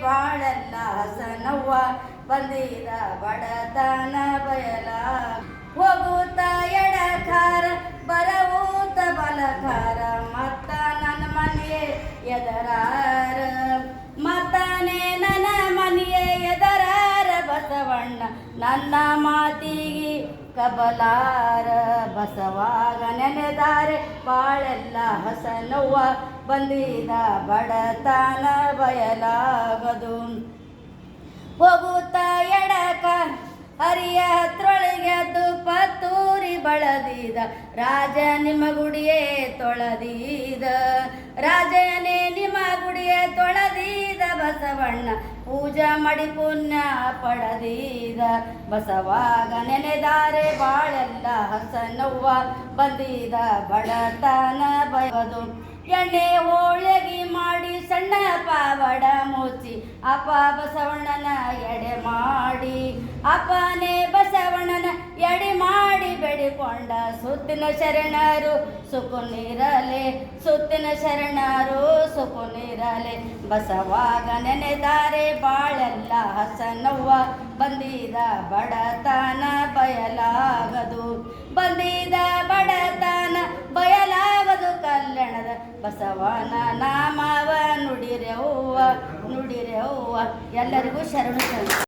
ಬಾಳೆಲ್ಲ ಹಸನವ್ವ ಬಂದಿದ ಬಡತನ ಬಯಲ ಹೋಗುತ್ತ ಎಡಕಾರ ಬರವೂತ ಬಲಕಾರ ಮತ್ತ ನನ್ನ ಮನೆಯೇ ಎದರಾರ ಮತ್ತನೇ ನನ್ನ ಮನೆಯೇ ಎದರಾರ ಬಸವಣ್ಣ ನನ್ನ ಮಾತಿಗೆ ಕಬಲಾರ ಬಸವಾಗ ನೆನೆದಾರೆ ಬಾಳೆಲ್ಲ ಹಸನವ್ವ ಬಂದಿದ ಬಡತನ ಬಯಲಾಗದು ಹೋಗುತ್ತ ಎಡಕ ಹರಿಯ ಹತ್ರೊಳಗೆದ್ದು ಪತ್ತೂರಿ ಬಳದಿದ ರಾಜ ನಿಮ್ಮ ಗುಡಿಯೇ ತೊಳೆದೀದ ರಾಜನೇ ನಿಮ್ಮ ಗುಡಿಯೇ ತೊಳೆದೀದ ಬಸವಣ್ಣ ಪೂಜಾ ಮಾಡಿ ಪುಣ್ಯ ಪಡೆದೀದ ಬಸವಾಗ ನೆನೆದಾರೆ ಬಾಳೆಲ್ಲ ಹಸನವ್ವ ಬಂದಿದ ಬಡತನ ಬಯದು ಎಣ್ಣೆ ಹೋಳಿಗೆ ಮಾಡಿ ಸಣ್ಣ ಪಾವಡ ಮುಚ್ಚಿ ಅಪ್ಪ ಬಸವಣ್ಣನ ಎಡೆ ಮಾಡಿ ಅಪ್ಪನೇ ಬಸವಣ್ಣನ ಎಡೆ ಮಾಡಿ ಬೇಡಿಕೊಂಡ ಸುತ್ತಿನ ಶರಣರು ಸುಖನಿರಲೆ ಸುತ್ತಿನ ಶರಣರು ಸುಖನಿರಲೆ ಬಸವಾಗ ನೆನೆದಾರೆ ಬಾಳೆಲ್ಲ ಹಸನವ್ವ ಬಂದಿದ ಬಡತನ ಬಯಲಾಗದು ಬಂದಿದ ಬಡತನ ಬಯಲಾಗದು ಕಲ್ಯಾಣದ ಬಸವನ ನಾಮವ ನುಡಿರೆವ್ವ ಎಲ್ಲರಿಗೂ ಶರಣು